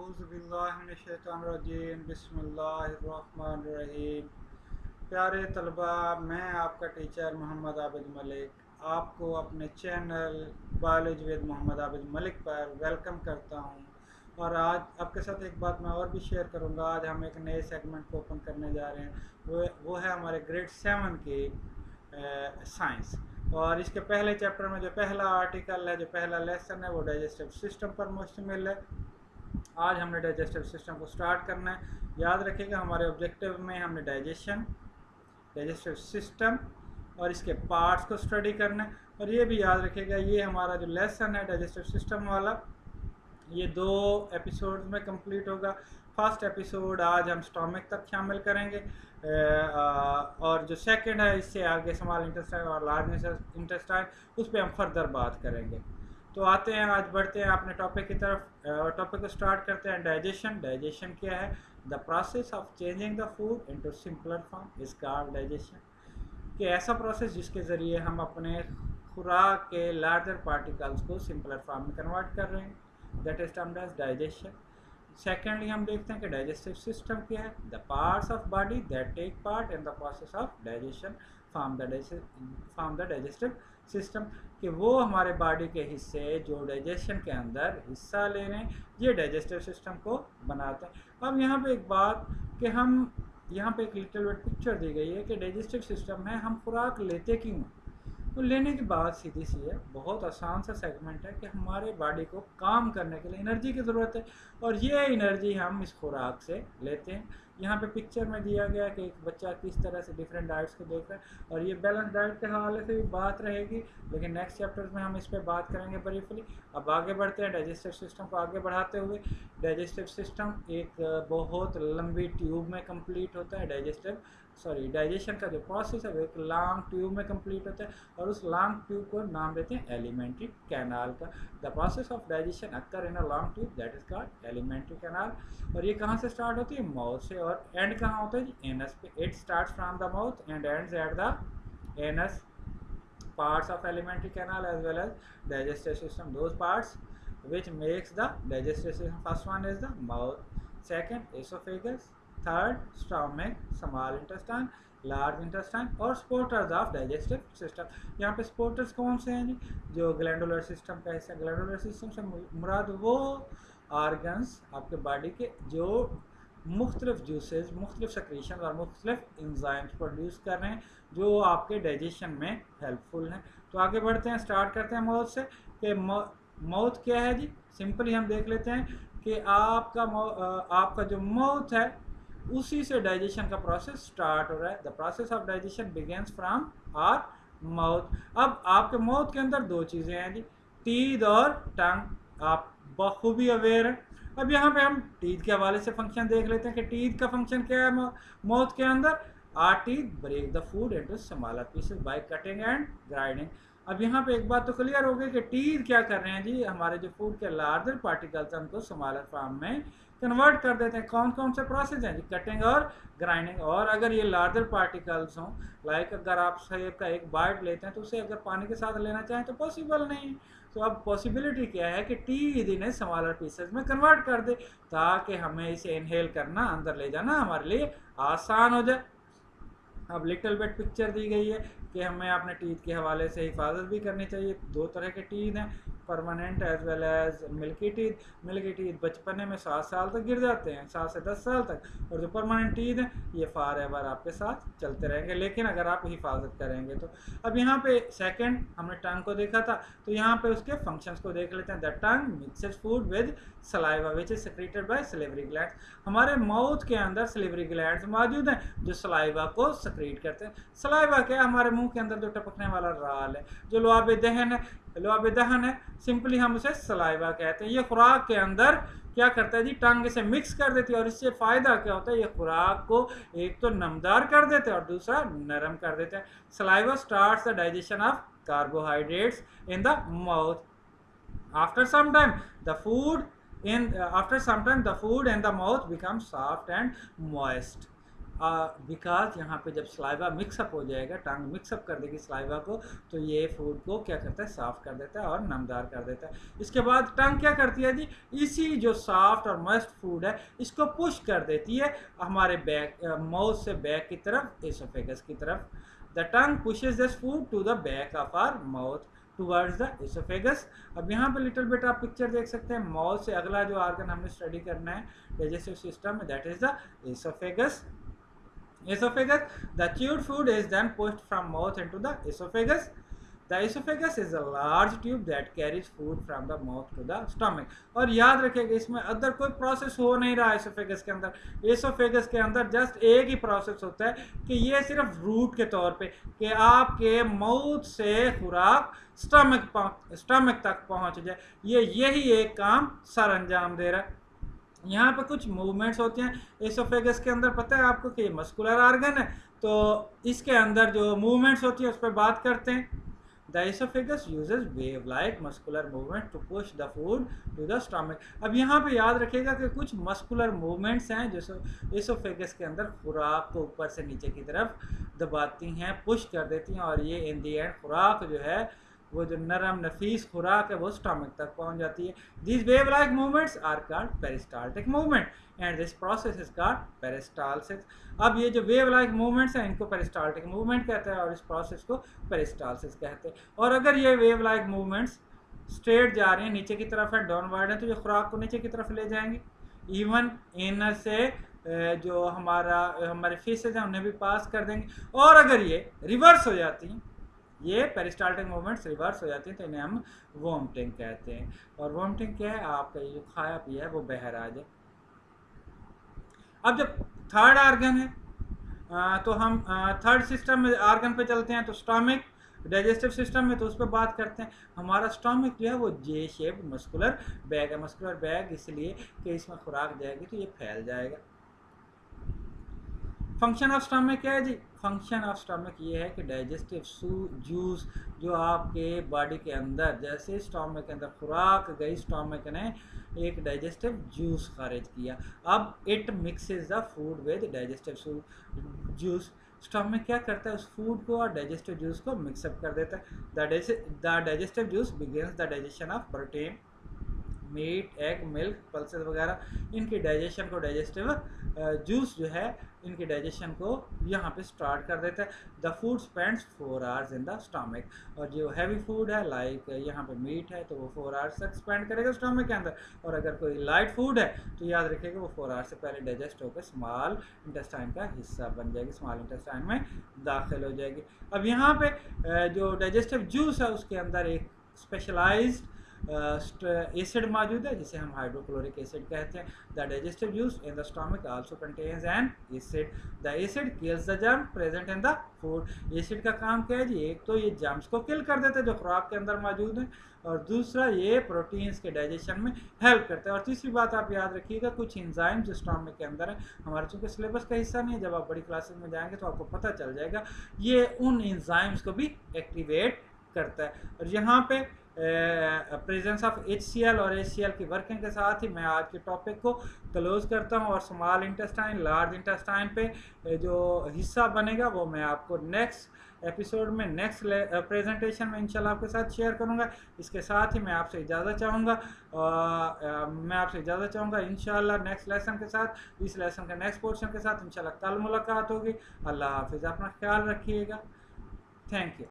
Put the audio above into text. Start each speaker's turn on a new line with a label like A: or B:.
A: औज़ुबिल्लाहिमिनश्शैतानिर्रजीम बिस्मिल्लाहिर्रहमानिर्रहीम। प्यारे तलबा, मैं आपका टीचर मोहम्मद आबिद मलिक आपको अपने channel biology with Mohammad Abid Malik पर वेलकम करता हूँ। और आज आपके साथ एक बात मैं और भी शेयर करूँगा। आज हम एक नए सेगमेंट को ओपन करने जा रहे हैं। वो है हमारे ग्रेड 7 की साइंस। और इसके पहले चैप्टर में जो पहला आर्टिकल है, जो पहला लेसन है, वो डाइजेस्टिव सिस्टम पर मुश्तमिल है। आज हमने डाइजेस्टिव सिस्टम को स्टार्ट करना है। याद रखिएगा, हमारे ऑब्जेक्टिव में हमने डाइजेस्टिव सिस्टम और इसके पार्ट्स को स्टडी करना है। और ये भी याद रखिएगा, ये हमारा जो लेसन है डाइजेस्टिव सिस्टम वाला, ये 2 एपिसोड्स में कंप्लीट होगा। फर्स्ट एपिसोड आज हम स्टोमक तक शामिल करेंगे, और जो सेकंड है इससे आगे स्मॉल इंटेस्टाइन और लार्ज इंटेस्टाइन, उस पर हम फर्दर बात करेंगे। तो आते हैं, आज बढ़ते हैं अपने टॉपिक की तरफ। टॉपिक को स्टार्ट करते हैं। डाइजेशन क्या है? The process of changing the food into simpler form is called digestion. कि ऐसा प्रोसेस जिसके ज़रिए हम अपने खुराक के लार्जर पार्टिकल्स को सिंपलर फॉर्म में कन्वर्ट कर रहे हैं, that is termed as digestion. Secondly हम देखते हैं कि डाइजेस्टिव सिस्टम क्या है। The parts of body that take part in the process of digestion form the digestive system. कि वो हमारे बॉडी के हिस्से जो डाइजेशन के अंदर हिस्सा ले रहे हैं, ये डाइजेस्टिव सिस्टम को बनाते हैं। अब यहाँ पे एक बात कि हम यहाँ पे एक लिटिल बिट पिक्चर दी गई है कि डाइजेस्टिव सिस्टम में हम खुराक लेते क्यों। तो लेने की बात सीधी सी है, बहुत आसान सा सेगमेंट है कि हमारे बॉडी को काम करने के लिए एनर्जी की ज़रूरत है, और ये एनर्जी हम इस खुराक से लेते हैं। यहाँ पे पिक्चर में दिया गया कि एक बच्चा किस तरह से डिफरेंट डाइट्स को देख रहा है, और ये बैलेंस डाइट के हवाले से भी बात रहेगी, लेकिन नेक्स्ट चैप्टर्स में हम इस पर बात करेंगे ब्रीफली। अब आगे बढ़ते हैं। डाइजेस्टिव सिस्टम को आगे बढ़ाते हुए, डाइजेस्टिव सिस्टम एक बहुत लंबी ट्यूब में कंप्लीट होता है। डाइजेशन का जो प्रोसेस है वो एक लॉन्ग ट्यूब में कंप्लीट होता है, और उस लॉन्ग ट्यूब को नाम देते हैं एलिमेंट्री कैनाल का। The process of digestion occur in a long tube that is called alimentary canal. और ये कहाँ से स्टार्ट होती है? माउथ से। और एंड कहाँ होता है जी? एनस पे। It starts from the mouth and ends at the anus. Parts of alimentary canal as well as digestive system, those parts which makes the digestive system. First one is the mouth, second esophagus, third stomach, small intestine, large intestine, और sports of digestive system. यहाँ पे sports कौन से हैं जी? जो glandular system का हिस्सा। Glandular system से मुराद वो ऑर्गन्स आपके बॉडी के जो मुख्तलिफ जूसेस, मुख्तलिफ सेक्रेशन और मुख्तलिफ इंजाइम्स प्रोड्यूस कर रहे हैं, जो आपके डाइजेशन में हेल्पफुल हैं। तो आगे बढ़ते हैं, स्टार्ट करते हैं माउथ से। कि माउथ क्या है जी? सिंपली हम देख लेते हैं कि आपका जो माउथ है उसी से डाइजेशन का प्रोसेस स्टार्ट हो रहा है। The process of digestion begins from our mouth. अब आपके माउथ के अंदर 2 चीज़ें हैं जी, टीथ और टंग। आप बखूबी अवेयर हैं। अब यहाँ पे हम टीथ के हवाले से फंक्शन देख लेते हैं कि टीथ का फंक्शन क्या है माउथ के अंदर। Our teeth break the food into smaller pieces by cutting and grinding. अब यहाँ पे एक बात तो क्लियर हो गई कि टीथ क्या कर रहे हैं जी? हमारे जो फूड के लार्जर पार्टिकल्स हैं उनको स्मॉलर फॉर्म में कन्वर्ट कर देते हैं। कौन कौन से प्रोसेस हैं जी? कटिंग और ग्राइंडिंग। और अगर ये लार्जर पार्टिकल्स हों, लाइक अगर आप सेब का एक बाइट लेते हैं तो उसे अगर पानी के साथ लेना चाहें तो पॉसिबल नहीं। तो अब पॉसिबिलिटी क्या है कि टीथ इन्हें स्मॉलर पीसेस में कन्वर्ट कर दे, ताकि हमें इसे इनहेल करना, अंदर ले जाना हमारे लिए आसान हो जाए। अब लिटिल बिट पिक्चर दी गई है कि हमें अपने टीथ के हवाले से हिफाजत भी करनी चाहिए। 2 तरह के टीथ हैं, permanent as well as milky teeth. Milky teeth बचपने में 7 साल तक गिर जाते हैं, 7 से 10 साल तक, और जो परमानेंट टीथ हैं ये फॉर एवर आपके साथ चलते रहेंगे, लेकिन अगर आप हिफाजत करेंगे तो। अब यहाँ पे सेकंड हमने टंग को देखा था, तो यहाँ पे उसके फंक्शंस को देख लेते हैं। The tongue mixes food with saliva which is secreted bye salivary glands. हमारे माउथ के अंदर सलिवरी ग्लैंड्स मौजूद हैं जो सलाइवा को सेक्रेट करते हैं। सलाइवा क्या है? हमारे मुंह के अंदर जो टपकने वाला राल है, जो लुआब दहन है, सिंपली हम उसे सलाइवा कहते हैं। ये खुराक के अंदर क्या करता है जी? टंग से मिक्स कर देती है, और इससे फ़ायदा क्या होता है? ये खुराक को एक तो नमदार कर देते हैं और दूसरा नरम कर देते हैं। Saliva starts the digestion of carbohydrates in the mouth. After some time the food in the mouth becomes soft and moist. Because यहाँ पे जब स्लाइवा मिक्सअप हो जाएगा, टंग मिक्सअप कर देगी स्लाइवा को, तो ये फूड को क्या करता है, साफ कर देता है और नमदार कर देता है। इसके बाद टंग क्या करती है जी, इसी जो सॉफ्ट और मस्ट फूड है इसको पुश कर देती है हमारे बैक माउथ से बैक की तरफ, एसोफेगस की तरफ। The tongue pushes this food to the back of our mouth towards the oesophagus. अब यहाँ पे लिटिल बिट आप पिक्चर देख सकते हैं, माउथ से अगला जो ऑर्गन हमने स्टडी करना है डाइजेस्टिव सिस्टम में, that is the oesophagus. Esophagus. The chewed food is then pushed from mouth into the esophagus. The esophagus is a large tube that carries food from the mouth to the stomach. और याद रखिएगा इसमें other कोई process हो नहीं रहा है oesophagus के अंदर। एसोफेगस के अंदर जस्ट एक ही प्रोसेस होता है कि ये सिर्फ रूट के तौर पे कि आपके माउथ से खुराक स्टमक तक पहुंच जाए, यही एक काम सर अंजाम दे रहा है। यहाँ पे कुछ मूवमेंट्स होते हैं एसोफेगस के अंदर, पता है आपको कि ये मस्कुलर ऑर्गन है, तो इसके अंदर जो मूवमेंट्स होती है उस पर बात करते हैं। The oesophagus uses wave like muscular movement to push the food to the stomach. अब यहाँ पे याद रखिएगा कि कुछ मस्कुलर मूवमेंट्स हैं जो एसोफेगस के अंदर खुराक को ऊपर से नीचे की तरफ दबाती हैं, पुश कर देती हैं, और ये इन दी एंड खुराक जो है, वो जो नरम नफीस खुराक है वो स्टमक तक पहुंच जाती है। These wave like movements are called peristaltic movement and this process is called peristalsis। अब ये जो वेव लाइक मूवमेंट्स हैं इनको पेरिस्टाल्टिक मूवमेंट कहते हैं और इस प्रोसेस को पेरिस्टाल्सिस कहते हैं। और अगर ये वेव लाइक मूवमेंट्स स्ट्रेट जा रही हैं, नीचे की तरफ है, डाउनवर्ड है, तो ये खुराक को नीचे की तरफ ले जाएंगे। इवन इनर से जो हमारे फेसेस हैं उन्हें भी पास कर देंगे। और अगर ये रिवर्स हो जाती हैं, ये पेरिस्टाल्टिक मूवमेंट्स रिवर्स हो जाती हैं, तो इन्हें हम वोमिटिंग कहते हैं। और वोमिटिंग क्या है, आपका ये जो खाया पिया है वो बाहर आ जाए। अब जब थर्ड ऑर्गन है तो हम थर्ड सिस्टम में ऑर्गन पे चलते हैं, तो स्टमक डाइजेस्टिव सिस्टम में, तो उस पर बात करते हैं। हमारा स्टमक जो है वो जे शेप मस्कुलर बैग है। मस्कुलर बैग इसलिए कि इसमें खुराक जाएगी तो ये फैल जाएगा। फंक्शन ऑफ स्टमक क्या है जी, फंक्शन ऑफ स्टमक ये है कि डाइजेस्टिव जूस जो आपके बॉडी के अंदर, जैसे स्टमक के अंदर खुराक गई, स्टमक ने एक डाइजेस्टिव जूस खारिज किया, अब it mixes the food with digestive juice. Stomach क्या करता है, उस फूड को और डाइजेस्टिव जूस को मिक्सअप कर देता है। The digestive juice begins the digestion of protein, meat, egg, milk, pulses वगैरह, इनकी डाइजेशन को डाइजेस्टिव जूस जो है इनके डाइजेशन को यहाँ पे स्टार्ट कर देता है। The food spends 4 hours in the stomach. और जो हैवी फूड है लाइक यहाँ पे मीट है तो वो 4 आवर्स तक स्पेंड करेगा स्टमक के अंदर। और अगर कोई लाइट फूड है तो याद रखिएगा वो 4 आवर्स से पहले डाइजेस्ट होकर स्मॉल इंटेस्टाइन का हिस्सा बन जाएगी, स्मॉल इंटेस्टाइन में दाखिल हो जाएगी। अब यहाँ पे जो डाइजेस्टिव जूस है उसके अंदर एक स्पेशलाइज्ड एसिड मौजूद है जिसे हम हाइड्रोक्लोरिक एसिड कहते हैं। The digestive juice in the stomach also contains an acid. The acid kills the germ present in the food. Acid का काम क्या है जी, एक तो ये जर्म्स को किल कर देता है जो खुराक के अंदर मौजूद है, और दूसरा ये प्रोटीन्स के डाइजेशन में हेल्प करता है। और तीसरी बात आप याद रखिएगा, कुछ एंजाइम जो स्टमक के अंदर है, हमारे चूँकि सिलेबस का हिस्सा नहीं है, जब आप बड़ी क्लासेस में जाएंगे तो आपको पता चल जाएगा, ये उन एंजाइम्स को भी एक्टिवेट करता है। और यहाँ पे प्रेजेंस ऑफ HCl और HCl की वर्किंग के साथ ही मैं आज के टॉपिक को क्लोज करता हूँ। और स्मॉल इंटेस्टाइन, लार्ज इंटेस्टाइन पे जो हिस्सा बनेगा वो मैं आपको नेक्स्ट एपिसोड में, नेक्स्ट प्रेजेंटेशन में इंशाल्लाह आपके साथ शेयर करूँगा। इसके साथ ही मैं आपसे इजाज़त चाहूँगा इंशाल्लाह नेक्स्ट लेसन के साथ, इस लेसन के नेक्स्ट पोर्शन के साथ इंशाल्लाह कल मुलाकात होगी। अल्लाह हाफिज़, अपना ख्याल रखिएगा। Thank you.